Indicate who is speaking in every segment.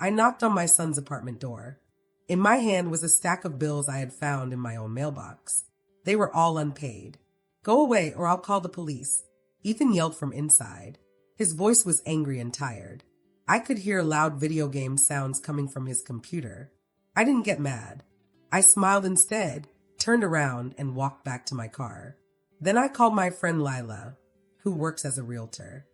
Speaker 1: I knocked on my son's apartment door. In my hand was a stack of bills I had found in my own mailbox. They were all unpaid. Go away or I'll call the police, Ethan yelled from inside. His voice was angry and tired. I could hear loud video game sounds coming from his computer. I didn't get mad. I smiled instead, turned around, and walked back to my car. Then I called my friend Lila, who works as a realtor.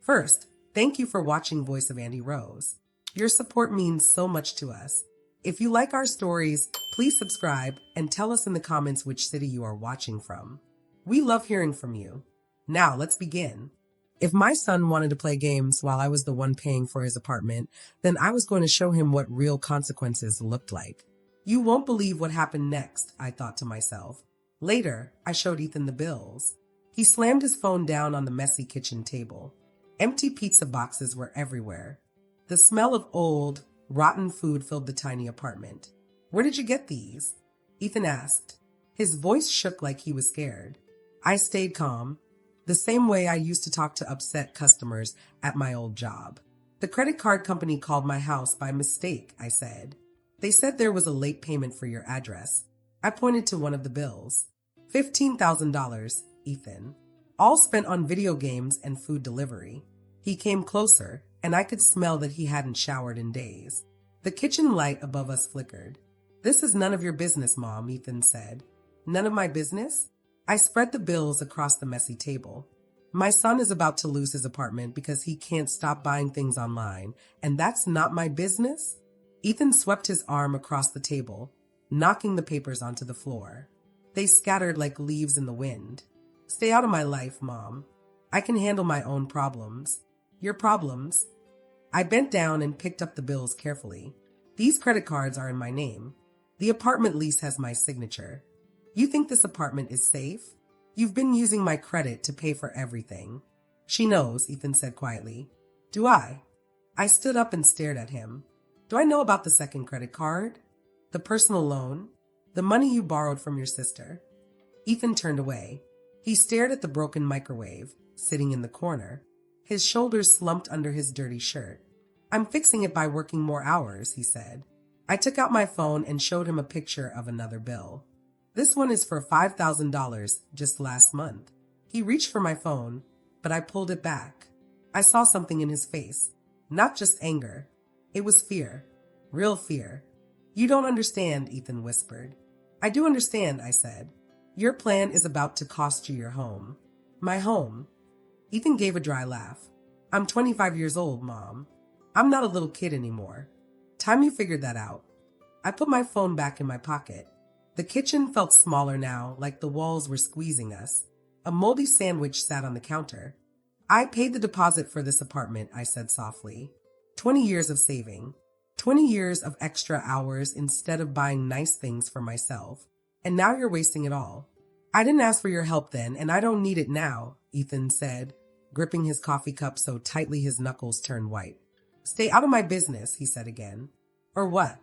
Speaker 1: First, thank you for watching Voice of Andy Rose. Your support means so much to us. If you like our stories, please subscribe and tell us in the comments which city you are watching from. We love hearing from you. Now, let's begin. If my son wanted to play games while I was the one paying for his apartment, then I was going to show him what real consequences looked like. You won't believe what happened next, I thought to myself. Later, I showed Ethan the bills. He slammed his phone down on the messy kitchen table. Empty pizza boxes were everywhere. The smell of old, rotten food filled the tiny apartment. Where did you get these? Ethan asked. His voice shook like he was scared. I stayed calm, the same way I used to talk to upset customers at my old job. The credit card company called my house by mistake, I said. They said there was a late payment for your address. I pointed to one of the bills. $15,000, Ethan. All spent on video games and food delivery. He came closer, and I could smell that he hadn't showered in days. The kitchen light above us flickered. This is none of your business, Mom, Ethan said. None of my business? I spread the bills across the messy table. My son is about to lose his apartment because he can't stop buying things online, and that's not my business? Ethan swept his arm across the table, knocking the papers onto the floor. They scattered like leaves in the wind. Stay out of my life, Mom. I can handle my own problems. Your problems? I bent down and picked up the bills carefully. These credit cards are in my name. The apartment lease has my signature. You think this apartment is safe? You've been using my credit to pay for everything. She knows, Ethan said quietly. Do I? I stood up and stared at him. Do I know about the second credit card? The personal loan? The money you borrowed from your sister? Ethan turned away. He stared at the broken microwave, sitting in the corner. His shoulders slumped under his dirty shirt. I'm fixing it by working more hours, he said. I took out my phone and showed him a picture of another bill. This one is for $5,000 just last month. He reached for my phone, but I pulled it back. I saw something in his face. Not just anger. It was fear. Real fear. You don't understand, Ethan whispered. I do understand, I said. Your plan is about to cost you your home. My home. Ethan gave a dry laugh. I'm 25 years old, Mom. I'm not a little kid anymore. Time you figured that out. I put my phone back in my pocket. The kitchen felt smaller now, like the walls were squeezing us. A moldy sandwich sat on the counter. I paid the deposit for this apartment, I said softly. 20 years of saving. 20 years of extra hours instead of buying nice things for myself. And now you're wasting it all. I didn't ask for your help then, and I don't need it now, Ethan said, gripping his coffee cup so tightly his knuckles turned white. Stay out of my business, he said again. Or what?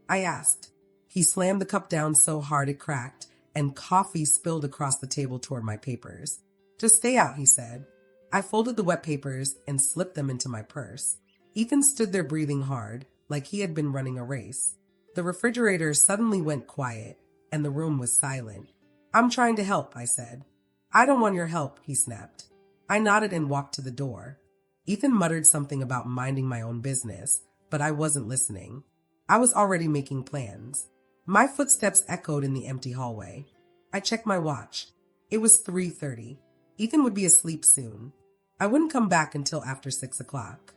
Speaker 1: I asked. He slammed the cup down so hard it cracked, and coffee spilled across the table toward my papers. Just stay out, he said. I folded the wet papers and slipped them into my purse. Ethan stood there breathing hard, like he had been running a race. The refrigerator suddenly went quiet, and the room was silent. I'm trying to help, I said. I don't want your help, he snapped. I nodded and walked to the door. Ethan muttered something about minding my own business, but I wasn't listening. I was already making plans. My footsteps echoed in the empty hallway. I checked my watch. It was 3:30. Ethan would be asleep soon. I wouldn't come back until after 6 o'clock.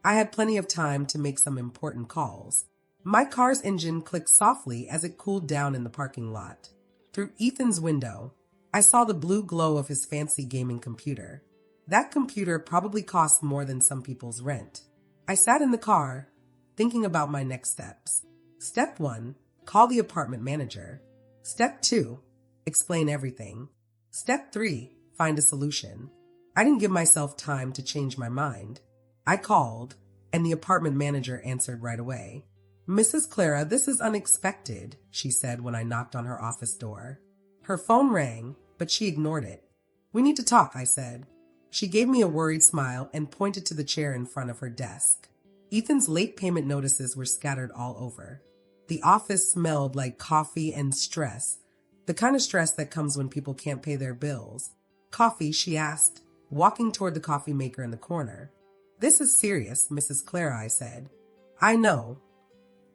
Speaker 1: I had plenty of time to make some important calls. My car's engine clicked softly as it cooled down in the parking lot. Through Ethan's window, I saw the blue glow of his fancy gaming computer. That computer probably cost more than some people's rent. I sat in the car, thinking about my next steps. Step 1, call the apartment manager. Step 2, explain everything. Step 3, find a solution. I didn't give myself time to change my mind. I called, and the apartment manager answered right away. Mrs. Clara, this is unexpected, she said when I knocked on her office door. Her phone rang, but she ignored it. We need to talk, I said. She gave me a worried smile and pointed to the chair in front of her desk. Ethan's late payment notices were scattered all over. The office smelled like coffee and stress, the kind of stress that comes when people can't pay their bills. Coffee, she asked, walking toward the coffee maker in the corner. This is serious, Mrs. Clara, I said. I know,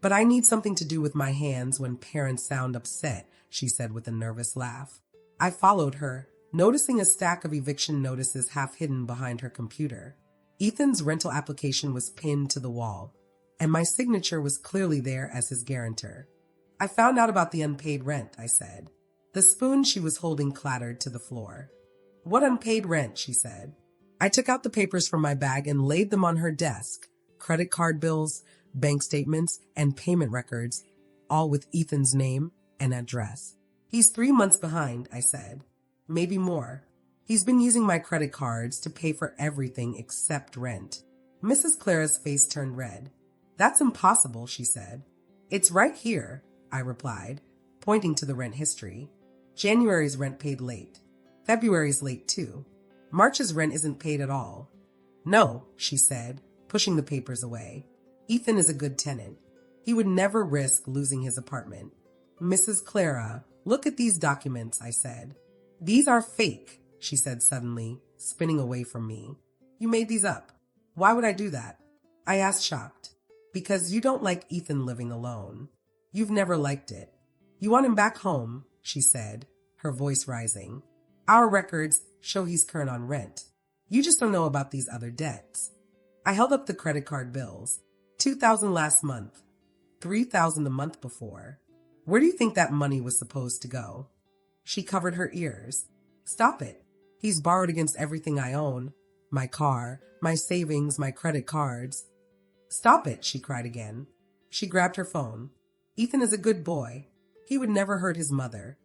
Speaker 1: but I need something to do with my hands when parents sound upset, she said with a nervous laugh. I followed her, noticing a stack of eviction notices half hidden behind her computer. Ethan's rental application was pinned to the wall, and my signature was clearly there as his guarantor. I found out about the unpaid rent, I said. The spoon she was holding clattered to the floor. What unpaid rent, she said. I took out the papers from my bag and laid them on her desk. Credit card bills, bank statements, and payment records, all with Ethan's name and address. He's 3 months behind, I said. Maybe more. He's been using my credit cards to pay for everything except rent. Mrs. Clara's face turned red. That's impossible, she said. It's right here, I replied, pointing to the rent history. January's rent paid late. February's late too. March's rent isn't paid at all. No, she said, pushing the papers away. Ethan is a good tenant. He would never risk losing his apartment. Mrs. Clara, look at these documents, I said. These are fake, she said suddenly, spinning away from me. You made these up. Why would I do that? I asked, shocked. Because you don't like Ethan living alone. You've never liked it. You want him back home, she said, her voice rising. Our records show he's current on rent. You just don't know about these other debts. I held up the credit card bills. $2,000 last month. $3,000 the month before. Where do you think that money was supposed to go? She covered her ears. Stop it. He's borrowed against everything I own. My car, my savings, my credit cards. Stop it, she cried again. She grabbed her phone. Ethan is a good boy. He would never hurt his mother.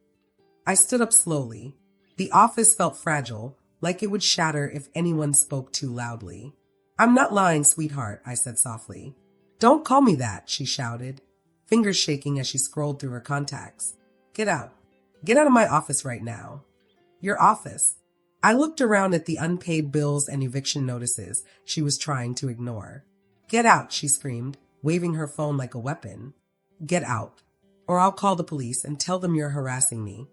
Speaker 1: I stood up slowly. The office felt fragile, like it would shatter if anyone spoke too loudly. I'm not lying, sweetheart, I said softly. Don't call me that, she shouted, fingers shaking as she scrolled through her contacts. Get out. Get out of my office right now. Your office. I looked around at the unpaid bills and eviction notices she was trying to ignore. Get out, she screamed, waving her phone like a weapon. Get out, or I'll call the police and tell them you're harassing me.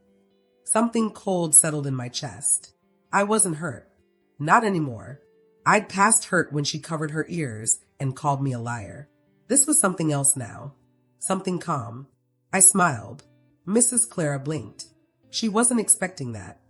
Speaker 1: Something cold settled in my chest. I wasn't hurt. Not anymore. I'd passed hurt when she covered her ears and called me a liar. This was something else now. Something calm. I smiled. Mrs. Clara blinked. She wasn't expecting that.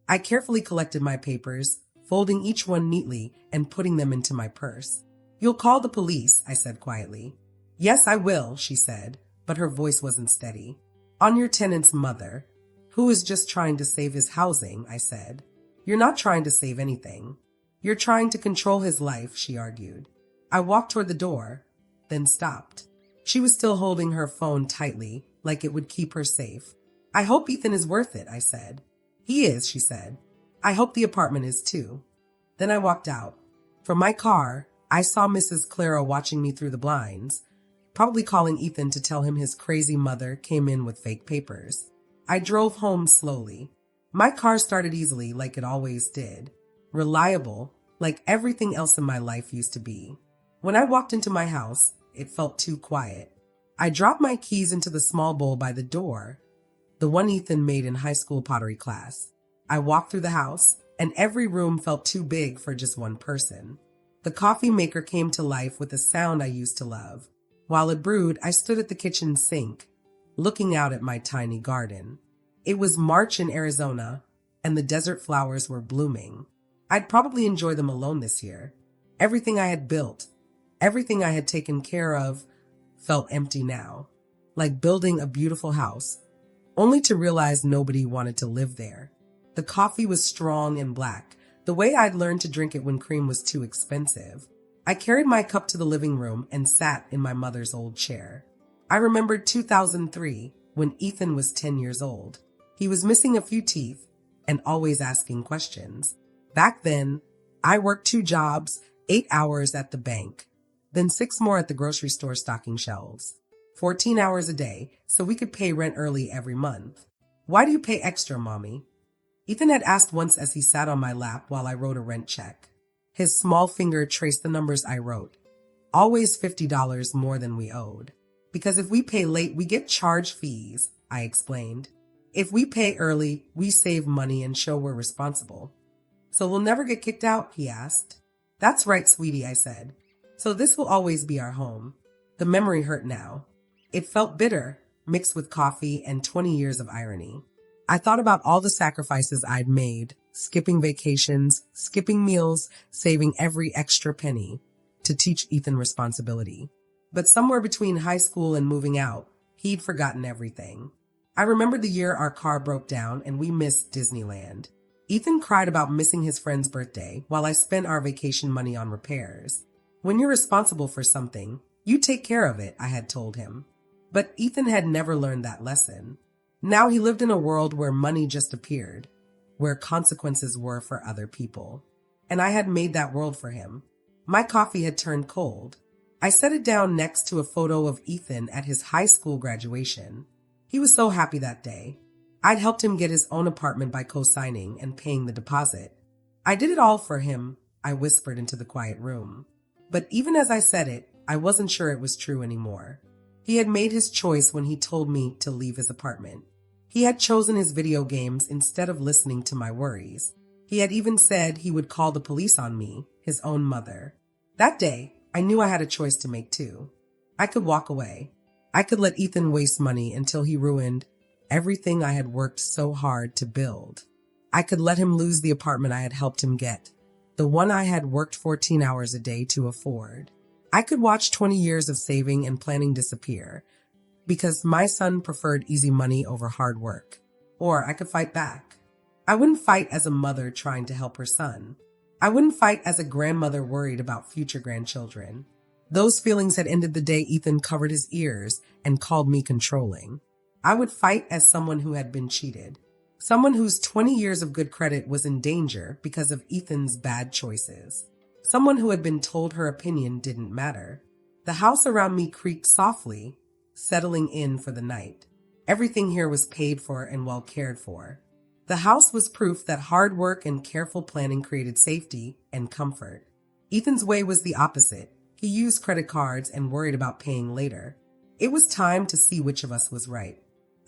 Speaker 1: I carefully collected my papers, folding each one neatly and putting them into my purse. You'll call the police, I said quietly. Yes, I will, she said, but her voice wasn't steady. On your tenant's mother, who is just trying to save his housing, I said. You're not trying to save anything. You're trying to control his life, she argued. I walked toward the door, then stopped. She was still holding her phone tightly, like it would keep her safe. I hope Ethan is worth it, I said. He is, she said. I hope the apartment is too. Then I walked out. From my car, I saw Mrs. Clara watching me through the blinds, probably calling Ethan to tell him his crazy mother came in with fake papers. I drove home slowly. My car started easily like it always did. Reliable, like everything else in my life used to be. When I walked into my house, it felt too quiet. I dropped my keys into the small bowl by the door, the one Ethan made in high school pottery class. I walked through the house, and every room felt too big for just one person. The coffee maker came to life with a sound I used to love. While it brewed, I stood at the kitchen sink, looking out at my tiny garden. It was March in Arizona, and the desert flowers were blooming. I'd probably enjoy them alone this year. Everything I had built, everything I had taken care of, felt empty now, like building a beautiful house, only to realize nobody wanted to live there. The coffee was strong and black, the way I'd learned to drink it when cream was too expensive. I carried my cup to the living room and sat in my mother's old chair. I remembered 2003, when Ethan was 10 years old. He was missing a few teeth and always asking questions. Back then, I worked 2 jobs, 8 hours at the bank, then 6 more at the grocery store stocking shelves. 14 hours a day, so we could pay rent early every month. Why do you pay extra, Mommy? Ethan had asked once as he sat on my lap while I wrote a rent check. His small finger traced the numbers I wrote. Always $50 more than we owed. Because if we pay late, we get charged fees, I explained. If we pay early, we save money and show we're responsible. So we'll never get kicked out, he asked. That's right, sweetie, I said. So this will always be our home. The memory hurt now. It felt bitter, mixed with coffee and 20 years of irony. I thought about all the sacrifices I'd made, skipping vacations, skipping meals, saving every extra penny to teach Ethan responsibility. But somewhere between high school and moving out, he'd forgotten everything. I remembered the year our car broke down and we missed Disneyland. Ethan cried about missing his friend's birthday while I spent our vacation money on repairs. When you're responsible for something, you take care of it, I had told him. But Ethan had never learned that lesson. Now he lived in a world where money just appeared, where consequences were for other people. And I had made that world for him. My coffee had turned cold. I set it down next to a photo of Ethan at his high school graduation. He was so happy that day. I'd helped him get his own apartment by co-signing and paying the deposit. I did it all for him, I whispered into the quiet room. But even as I said it, I wasn't sure it was true anymore. He had made his choice when he told me to leave his apartment. He had chosen his video games instead of listening to my worries. He had even said he would call the police on me, his own mother. That day, I knew I had a choice to make too. I could walk away. I could let Ethan waste money until he ruined everything I had worked so hard to build. I could let him lose the apartment I had helped him get, the one I had worked 14 hours a day to afford. I could watch 20 years of saving and planning disappear because my son preferred easy money over hard work. Or I could fight back. I wouldn't fight as a mother trying to help her son. I wouldn't fight as a grandmother worried about future grandchildren. Those feelings had ended the day Ethan covered his ears and called me controlling. I would fight as someone who had been cheated. Someone whose 20 years of good credit was in danger because of Ethan's bad choices. Someone who had been told her opinion didn't matter. The house around me creaked softly, settling in for the night. Everything here was paid for and well cared for. The house was proof that hard work and careful planning created safety and comfort. Ethan's way was the opposite. He used credit cards and worried about paying later. It was time to see which of us was right.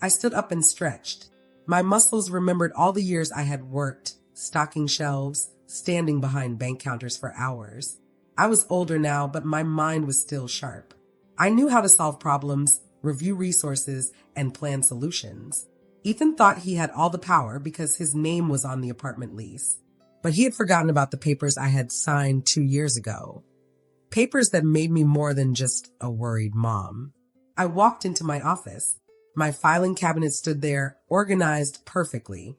Speaker 1: I stood up and stretched. My muscles remembered all the years I had worked, stocking shelves, standing behind bank counters for hours. I was older now, but my mind was still sharp. I knew how to solve problems, review resources, and plan solutions. Ethan thought he had all the power because his name was on the apartment lease. But he had forgotten about the papers I had signed 2 years ago. Papers that made me more than just a worried mom. I walked into my office. My filing cabinet stood there, organized perfectly,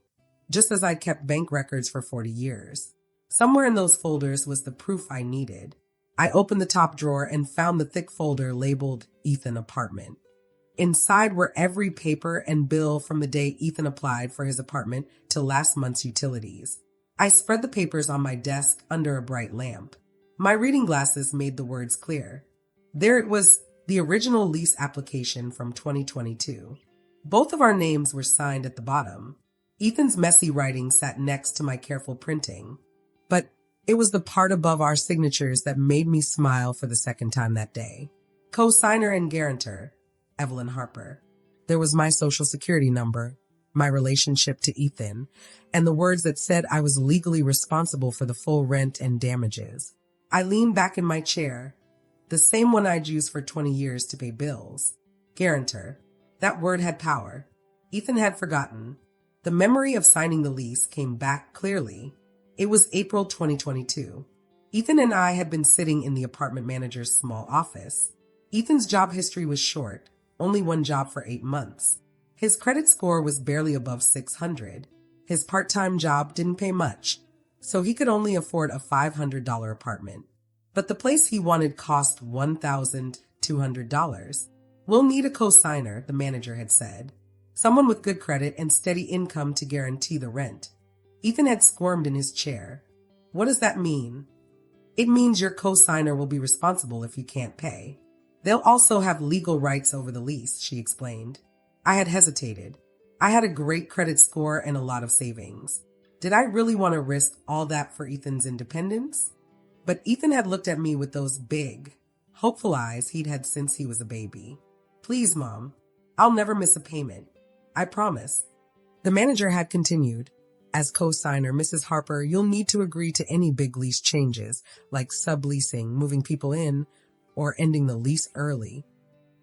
Speaker 1: just as I'd kept bank records for 40 years. Somewhere in those folders was the proof I needed. I opened the top drawer and found the thick folder labeled Ethan Apartment. Inside were every paper and bill from the day Ethan applied for his apartment to last month's utilities. I spread the papers on my desk under a bright lamp. My reading glasses made the words clear. There it was, the original lease application from 2022. Both of our names were signed at the bottom. Ethan's messy writing sat next to my careful printing. But it was the part above our signatures that made me smile for the second time that day. Co-signer and guarantor, Evelyn Harper. There was my social security number, my relationship to Ethan, and the words that said I was legally responsible for the full rent and damages. I leaned back in my chair, the same one I'd used for 20 years to pay bills. Guarantor. That word had power. Ethan had forgotten. The memory of signing the lease came back clearly. It was April 2022. Ethan and I had been sitting in the apartment manager's small office. Ethan's job history was short, only one job for 8 months. His credit score was barely above 600. His part-time job didn't pay much, so he could only afford a $500 apartment. But the place he wanted cost $1,200. We'll need a co-signer, the manager had said. Someone with good credit and steady income to guarantee the rent. Ethan had squirmed in his chair. What does that mean? It means your co-signer will be responsible if you can't pay. They'll also have legal rights over the lease, she explained. I had hesitated. I had a great credit score and a lot of savings. Did I really want to risk all that for Ethan's independence? But Ethan had looked at me with those big, hopeful eyes he'd had since he was a baby. Please, Mom. I'll never miss a payment. I promise. The manager had continued. As co-signer, Mrs. Harper, you'll need to agree to any big lease changes, like subleasing, moving people in, or ending the lease early.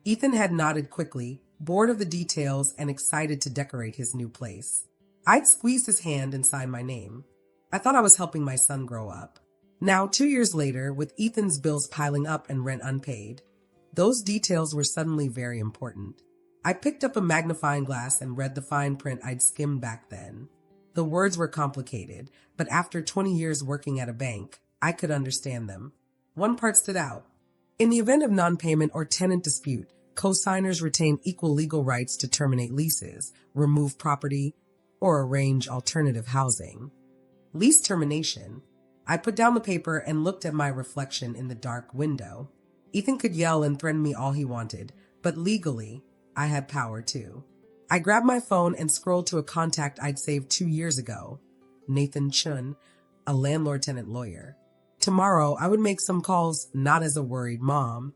Speaker 1: Ethan had nodded quickly, bored of the details and excited to decorate his new place. I'd squeezed his hand and signed my name. I thought I was helping my son grow up. Now, 2 years later, with Ethan's bills piling up and rent unpaid, those details were suddenly very important. I picked up a magnifying glass and read the fine print I'd skimmed back then. The words were complicated, but after 20 years working at a bank, I could understand them. One part stood out. In the event of non-payment or tenant dispute, co-signers retain equal legal rights to terminate leases, remove property, or arrange alternative housing. Lease termination. I put down the paper and looked at my reflection in the dark window. Ethan could yell and threaten me all he wanted, but legally, I had power too. I grabbed my phone and scrolled to a contact I'd saved 2 years ago, Nathan Chun, a landlord-tenant lawyer. Tomorrow, I would make some calls not as a worried mom,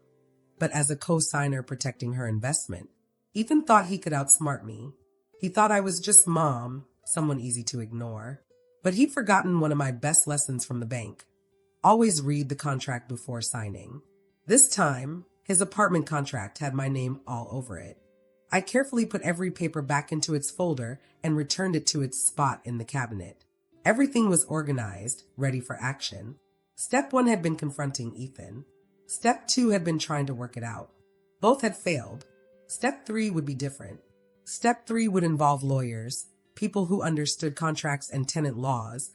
Speaker 1: but as a co-signer protecting her investment. Ethan thought he could outsmart me. He thought I was just Mom, someone easy to ignore. But he'd forgotten one of my best lessons from the bank. Always read the contract before signing. This time, his apartment contract had my name all over it. I carefully put every paper back into its folder and returned it to its spot in the cabinet. Everything was organized, ready for action. Step 1 had been confronting Ethan. Step 2 had been trying to work it out. Both had failed. Step 3 would be different. Step 3 would involve lawyers, people who understood contracts and tenant laws,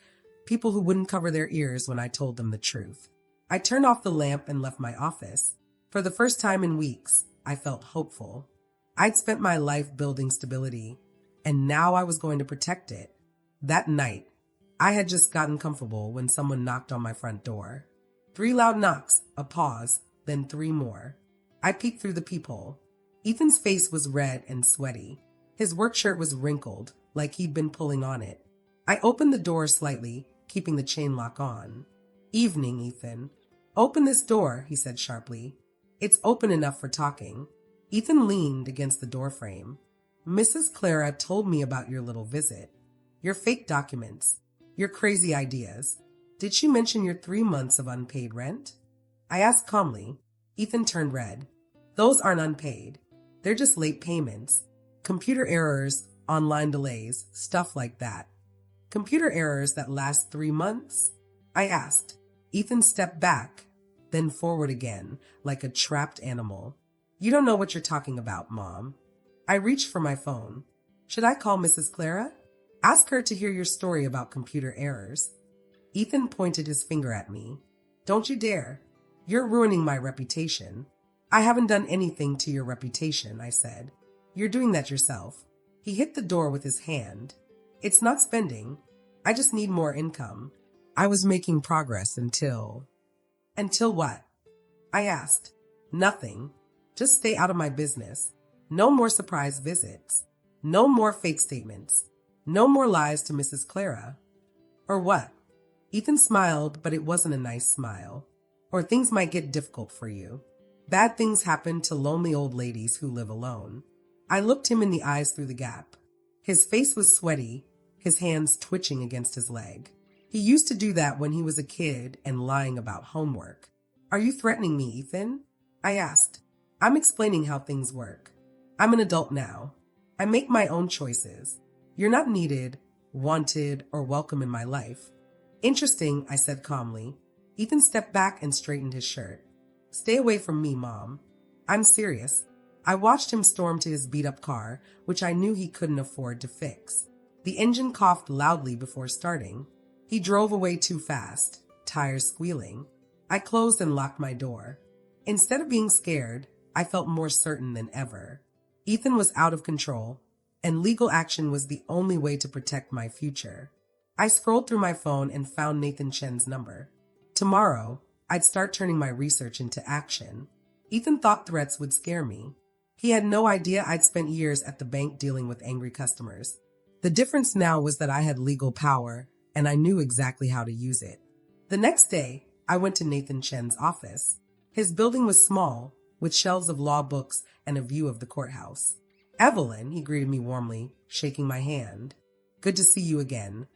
Speaker 1: people who wouldn't cover their ears when I told them the truth. I turned off the lamp and left my office. For the first time in weeks, I felt hopeful. I'd spent my life building stability, and now I was going to protect it. That night, I had just gotten comfortable when someone knocked on my front door. 3 loud knocks, a pause, then 3 more. I peeked through the peephole. Ethan's face was red and sweaty. His work shirt was wrinkled, like he'd been pulling on it. I opened the door slightly, keeping the chain lock on. Evening, Ethan. Open this door, he said sharply. It's open enough for talking. Ethan leaned against the doorframe. Mrs. Clara told me about your little visit. Your fake documents. Your crazy ideas. Did she mention your 3 months of unpaid rent? I asked calmly. Ethan turned red. Those aren't unpaid. They're just late payments. Computer errors, online delays, stuff like that. Computer errors that last 3 months? I asked. Ethan stepped back, then forward again, like a trapped animal. You don't know what you're talking about, Mom. I reached for my phone. Should I call Mrs. Clara? Ask her to hear your story about computer errors. Ethan pointed his finger at me. Don't you dare. You're ruining my reputation. I haven't done anything to your reputation, I said. You're doing that yourself. He hit the door with his hand. It's not spending. I just need more income. I was making progress until... Until what? I asked. Nothing. Just stay out of my business. No more surprise visits. No more fake statements. No more lies to Mrs. Clara. Or what? Ethan smiled, but it wasn't a nice smile. Or things might get difficult for you. Bad things happen to lonely old ladies who live alone. I looked him in the eyes through the gap. His face was sweaty, his hands twitching against his leg. He used to do that when he was a kid and lying about homework. Are you threatening me, Ethan? I asked. I'm explaining how things work. I'm an adult now. I make my own choices. You're not needed, wanted, or welcome in my life. Interesting, I said calmly. Ethan stepped back and straightened his shirt. Stay away from me, Mom. I'm serious. I watched him storm to his beat-up car, which I knew he couldn't afford to fix. The engine coughed loudly before starting. He drove away too fast, tires squealing. I closed and locked my door. Instead of being scared, I felt more certain than ever. Ethan was out of control, and legal action was the only way to protect my future. I scrolled through my phone and found Nathan Chen's number. Tomorrow, I'd start turning my research into action. Ethan thought threats would scare me. He had no idea I'd spent years at the bank dealing with angry customers. The difference now was that I had legal power, and I knew exactly how to use it. The next day, I went to Nathan Chen's office. His building was small, with shelves of law books and a view of the courthouse. Evelyn, he greeted me warmly, shaking my hand. Good to see you again.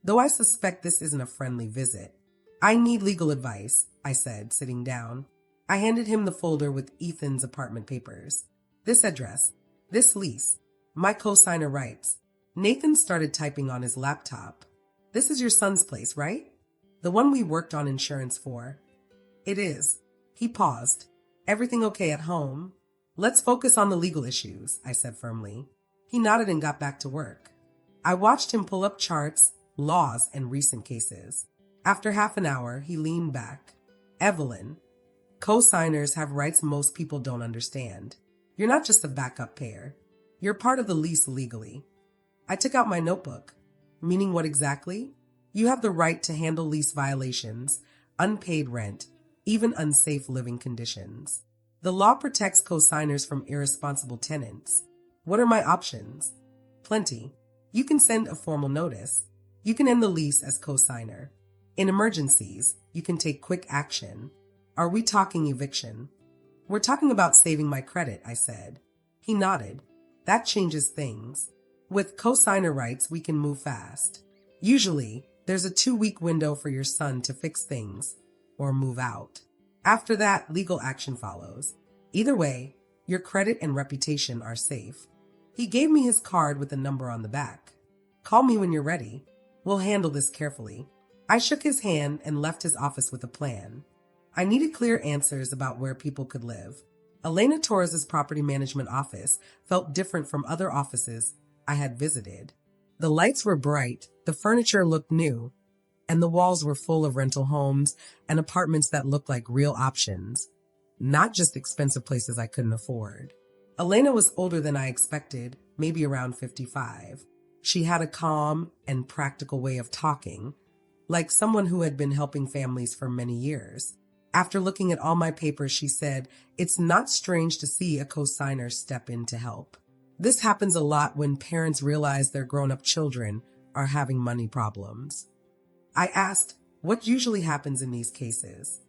Speaker 1: Though I suspect this isn't a friendly visit. I need legal advice, I said, sitting down. I handed him the folder with Ethan's apartment papers. This address, this lease, my co-signer rights. Nathan started typing on his laptop. This is your son's place, right? The one we worked on insurance for. It is. He paused. Everything okay at home? Let's focus on the legal issues, I said firmly. He nodded and got back to work. I watched him pull up charts, laws, and recent cases. After half an hour, he leaned back. Evelyn, co-signers have rights most people don't understand. You're not just a backup payer. You're part of the lease legally. I took out my notebook. Meaning what exactly? You have the right to handle lease violations, unpaid rent, even unsafe living conditions. The law protects co-signers from irresponsible tenants. What are my options? Plenty. You can send a formal notice. You can end the lease as co-signer. In emergencies, you can take quick action. Are we talking eviction? We're talking about saving my credit, I said. He nodded. That changes things. With co-signer rights, we can move fast. Usually, there's a 2-week window for your son to fix things or move out. After that, legal action follows. Either way, your credit and reputation are safe. He gave me his card with a number on the back. Call me when you're ready. We'll handle this carefully. I shook his hand and left his office with a plan. I needed clear answers about where people could live. Elena Torres's property management office felt different from other offices I had visited. The lights were bright, the furniture looked new, and the walls were full of rental homes and apartments that looked like real options, not just expensive places I couldn't afford. Elena was older than I expected, maybe around 55. She had a calm and practical way of talking, like someone who had been helping families for many years. After looking at all my papers, she said, "It's not strange to see a co-signer step in to help. This happens a lot when parents realize their grown-up children are having money problems." I asked, "What usually happens in these cases?"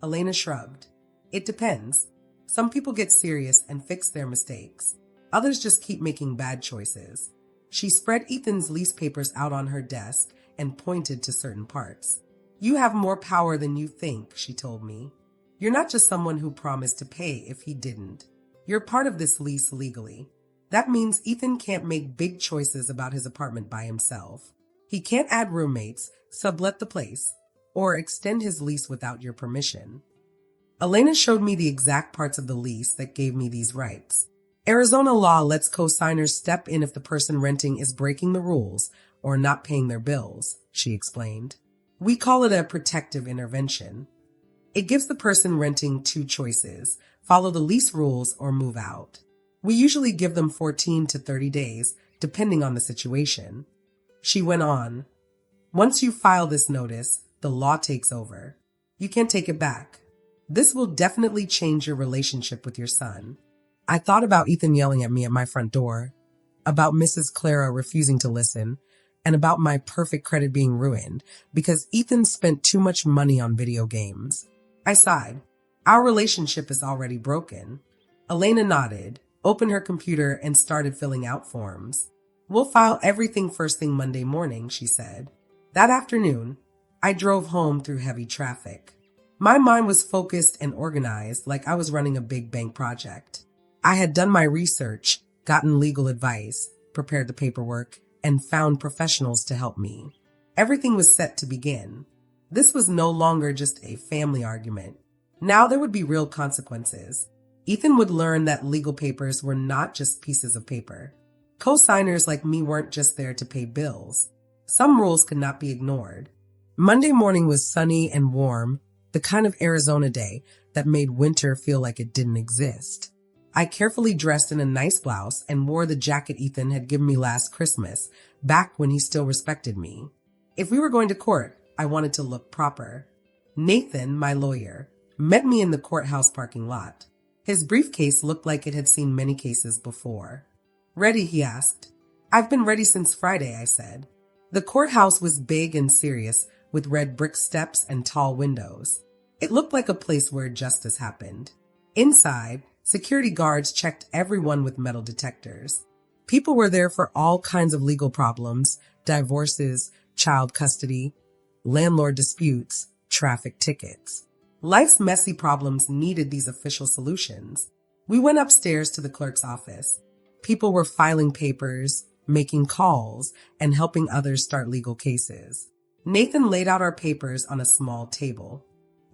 Speaker 1: Elena shrugged. "It depends. Some people get serious and fix their mistakes. Others just keep making bad choices." She spread Ethan's lease papers out on her desk and pointed to certain parts. "You have more power than you think," she told me. "You're not just someone who promised to pay if he didn't. You're part of this lease legally. That means Ethan can't make big choices about his apartment by himself. He can't add roommates, sublet the place, or extend his lease without your permission." Elena showed me the exact parts of the lease that gave me these rights. Arizona law lets co-signers step in if the person renting is breaking the rules or not paying their bills, she explained. We call it a protective intervention. It gives the person renting 2 choices: follow the lease rules or move out. We usually give them 14 to 30 days, depending on the situation. She went on, "Once you file this notice, the law takes over. You can't take it back. This will definitely change your relationship with your son." I thought about Ethan yelling at me at my front door, about Mrs. Clara refusing to listen, and about my perfect credit being ruined because Ethan spent too much money on video games. I sighed. Our relationship is already broken. Elena nodded, opened her computer, and started filling out forms. "We'll file everything first thing Monday morning," she said. That afternoon, I drove home through heavy traffic. My mind was focused and organized like I was running a big bank project. I had done my research, gotten legal advice, prepared the paperwork, and found professionals to help me. Everything was set to begin. This was no longer just a family argument. Now there would be real consequences. Ethan would learn that legal papers were not just pieces of paper. Co-signers like me weren't just there to pay bills. Some rules could not be ignored. Monday morning was sunny and warm, the kind of Arizona day that made winter feel like it didn't exist. I carefully dressed in a nice blouse and wore the jacket Ethan had given me last Christmas, back when he still respected me. If we were going to court, I wanted to look proper. Nathan, my lawyer, met me in the courthouse parking lot. His briefcase looked like it had seen many cases before. "Ready?" he asked. "I've been ready since Friday," I said. The courthouse was big and serious, with red brick steps and tall windows. It looked like a place where justice happened. Inside, security guards checked everyone with metal detectors. People were there for all kinds of legal problems, divorces, child custody, landlord disputes, traffic tickets. Life's messy problems needed these official solutions. We went upstairs to the clerk's office. People were filing papers, making calls, and helping others start legal cases. Nathan laid out our papers on a small table.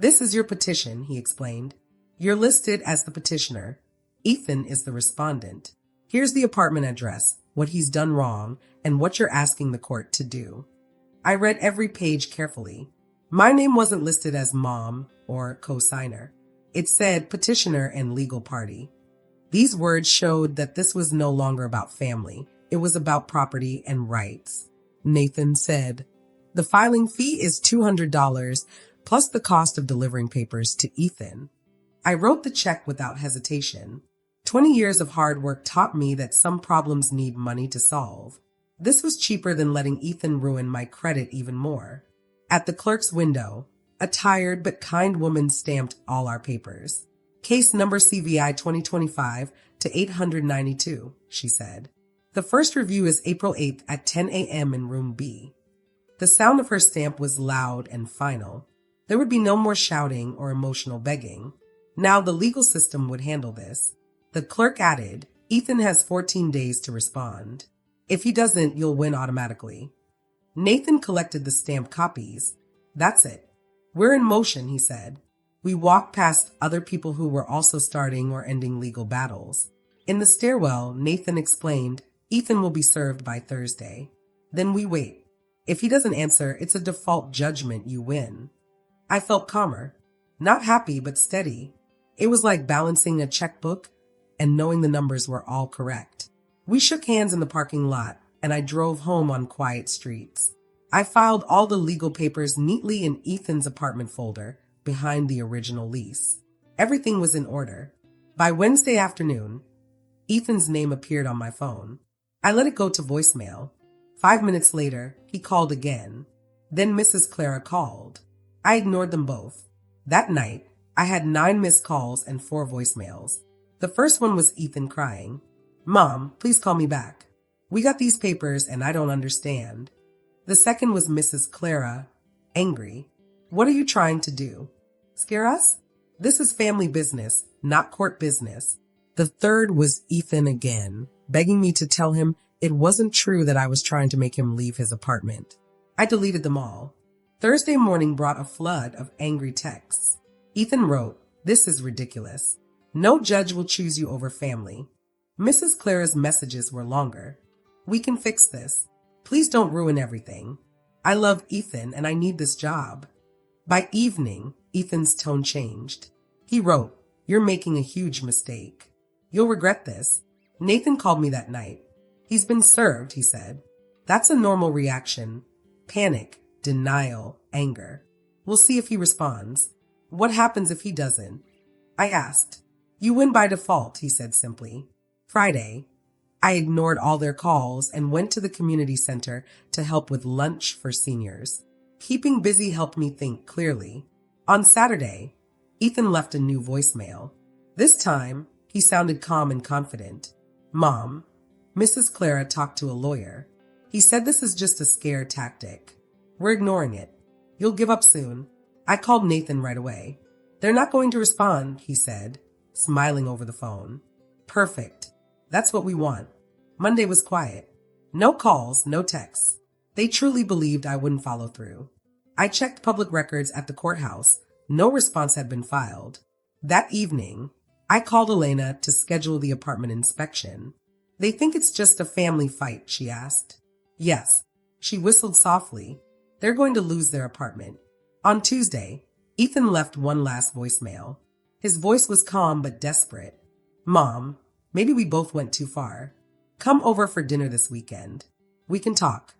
Speaker 1: "This is your petition," he explained. "You're listed as the petitioner. Ethan is the respondent. Here's the apartment address, what he's done wrong, and what you're asking the court to do." I read every page carefully. My name wasn't listed as mom or co-signer. It said petitioner and legal party. These words showed that this was no longer about family. It was about property and rights. Nathan said, "The filing fee is $200 plus the cost of delivering papers to Ethan." I wrote the check without hesitation. 20 years of hard work taught me that some problems need money to solve. This was cheaper than letting Ethan ruin my credit even more. At the clerk's window, a tired but kind woman stamped all our papers. "Case number CVI 2025 to 892, she said. "The first review is April 8th at 10 a.m. in room B." The sound of her stamp was loud and final. There would be no more shouting or emotional begging. Now the legal system would handle this. The clerk added, "Ethan has 14 days to respond. If he doesn't, you'll win automatically." Nathan collected the stamped copies. "That's it. We're in motion," he said. We walked past other people who were also starting or ending legal battles. In the stairwell, Nathan explained, "Ethan will be served by Thursday." Then we wait. If he doesn't answer, it's a default judgment, you win. I felt calmer. Not happy, but steady. It was like balancing a checkbook and knowing the numbers were all correct. We shook hands in the parking lot, and I drove home on quiet streets. I filed all the legal papers neatly in Ethan's apartment folder behind the original lease. Everything was in order. By Wednesday afternoon, Ethan's name appeared on my phone. I let it go to voicemail. 5 minutes later, he called again. Then Mrs. Clara called. I ignored them both. That night, I had 9 missed calls and 4 voicemails. The first one was Ethan crying. "Mom, please call me back. We got these papers and I don't understand." The second was Mrs. Clara, angry. "What are you trying to do? Scare us? This is family business, not court business." The third was Ethan again, begging me to tell him it wasn't true that I was trying to make him leave his apartment. I deleted them all. Thursday morning brought a flood of angry texts. Ethan wrote, "This is ridiculous. No judge will choose you over family." Mrs. Clara's messages were longer. "We can fix this. Please don't ruin everything. I love Ethan and I need this job." By evening, Ethan's tone changed. He wrote, "You're making a huge mistake. You'll regret this." Nathan called me that night. "He's been served," he said. "That's a normal reaction. Panic, denial, anger. We'll see if he responds. What happens if he doesn't?" I asked. "You win by default," he said simply. Friday, I ignored all their calls and went to the community center to help with lunch for seniors. Keeping busy helped me think clearly. On Saturday, Ethan left a new voicemail. This time, he sounded calm and confident. "Mom, Mrs. Clara talked to a lawyer. He said this is just a scare tactic. We're ignoring it. You'll give up soon." I called Nathan right away. "They're not going to respond," he said, smiling over the phone. "Perfect. That's what we want." Monday was quiet. No calls, no texts. They truly believed I wouldn't follow through. I checked public records at the courthouse. No response had been filed. That evening, I called Elena to schedule the apartment inspection. "They think it's just a family fight?" she asked. "Yes." She whistled softly. "They're going to lose their apartment." On Tuesday, Ethan left one last voicemail. His voice was calm but desperate. "Mom, maybe we both went too far. Come over for dinner this weekend. We can talk."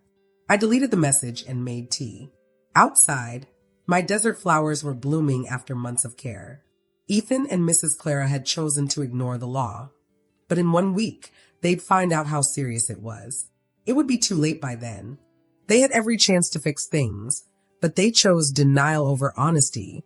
Speaker 1: I deleted the message and made tea. Outside, my desert flowers were blooming after months of care. Ethan and Mrs. Clara had chosen to ignore the law. But in 1 week, they'd find out how serious it was. It would be too late by then. They had every chance to fix things, but they chose denial over honesty.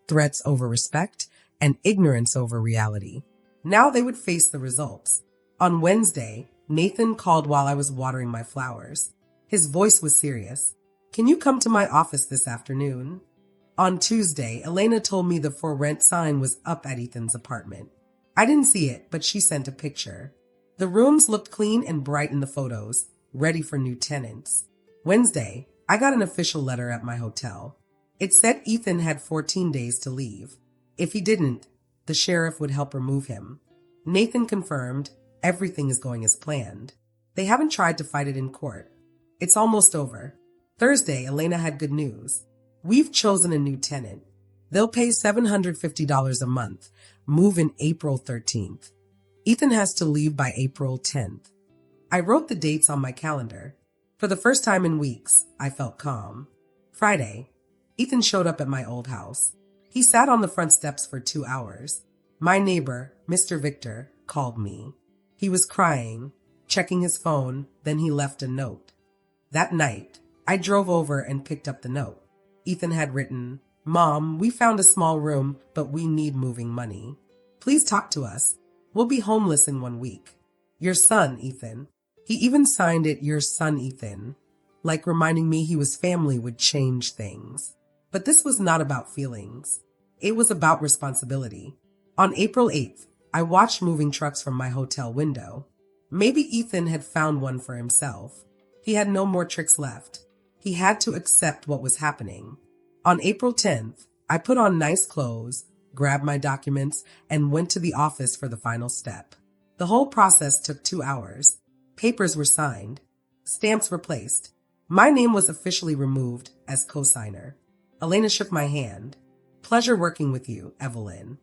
Speaker 1: threats over respect, and ignorance over reality. Now they would face the results. On Wednesday, Nathan called while I was watering my flowers. His voice was serious. "Can you come to my office this afternoon?" On Tuesday, Elena told me the for rent sign was up at Ethan's apartment. I didn't see it, but she sent a picture. The rooms looked clean and bright in the photos, ready for new tenants. Wednesday, I got an official letter at my hotel. It said Ethan had 14 days to leave. If he didn't, the sheriff would help remove him. Nathan confirmed everything is going as planned. They haven't tried to fight it in court. It's almost over. Thursday, Elena had good news. We've chosen a new tenant. They'll pay $750 a month, move in April 13th. Ethan has to leave by April 10th. I wrote the dates on my calendar. For the first time in weeks, I felt calm. Friday, Ethan showed up at my old house. He sat on the front steps for 2 hours. My neighbor, Mr. Victor, called me. He was crying, checking his phone, then he left a note. That night, I drove over and picked up the note. Ethan had written, "Mom, we found a small room, but we need moving money. Please talk to us. We'll be homeless in 1 week. Your son, Ethan." He even signed it, "Your son, Ethan," like reminding me he was family would change things. But this was not about feelings. It was about responsibility. On April 8th, I watched moving trucks from my hotel window. Maybe Ethan had found one for himself. He had no more tricks left. He had to accept what was happening. On April 10th, I put on nice clothes, grabbed my documents, and went to the office for the final step. The whole process took 2 hours. Papers were signed. Stamps were placed. My name was officially removed as co-signer. Elena shook my hand. "Pleasure working with you, Evelyn."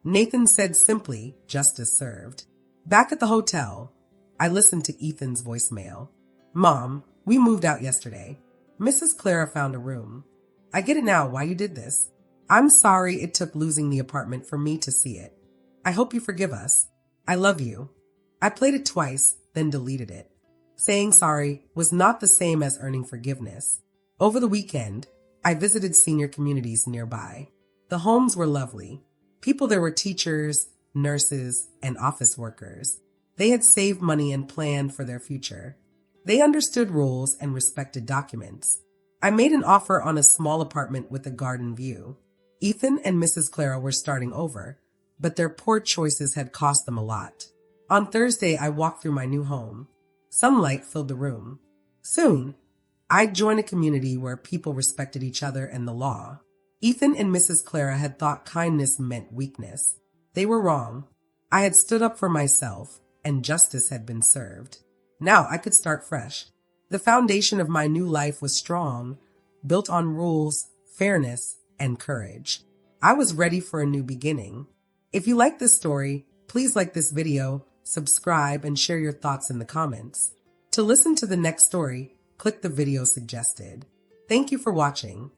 Speaker 1: Nathan said simply, "Justice served." Back at the hotel, I listened to Ethan's voicemail. "Mom, we moved out yesterday. Mrs. Clara found a room. I get it now why you did this. I'm sorry it took losing the apartment for me to see it. I hope you forgive us. I love you." I played it twice, then deleted it. Saying sorry was not the same as earning forgiveness. Over the weekend, I visited senior communities nearby. The homes were lovely. People there were teachers, nurses, and office workers. They had saved money and planned for their future. They understood rules and respected documents. I made an offer on a small apartment with a garden view. Ethan and Mrs. Clara were starting over, but their poor choices had cost them a lot. On Thursday, I walked through my new home. Sunlight filled the room. Soon, I'd join a community where people respected each other and the law. Ethan and Mrs. Clara had thought kindness meant weakness. They were wrong. I had stood up for myself, and justice had been served. Now I could start fresh. The foundation of my new life was strong, built on rules, fairness, and courage. I was ready for a new beginning. If you like this story, please like this video, subscribe, and share your thoughts in the comments. To listen to the next story, click the video suggested. Thank you for watching.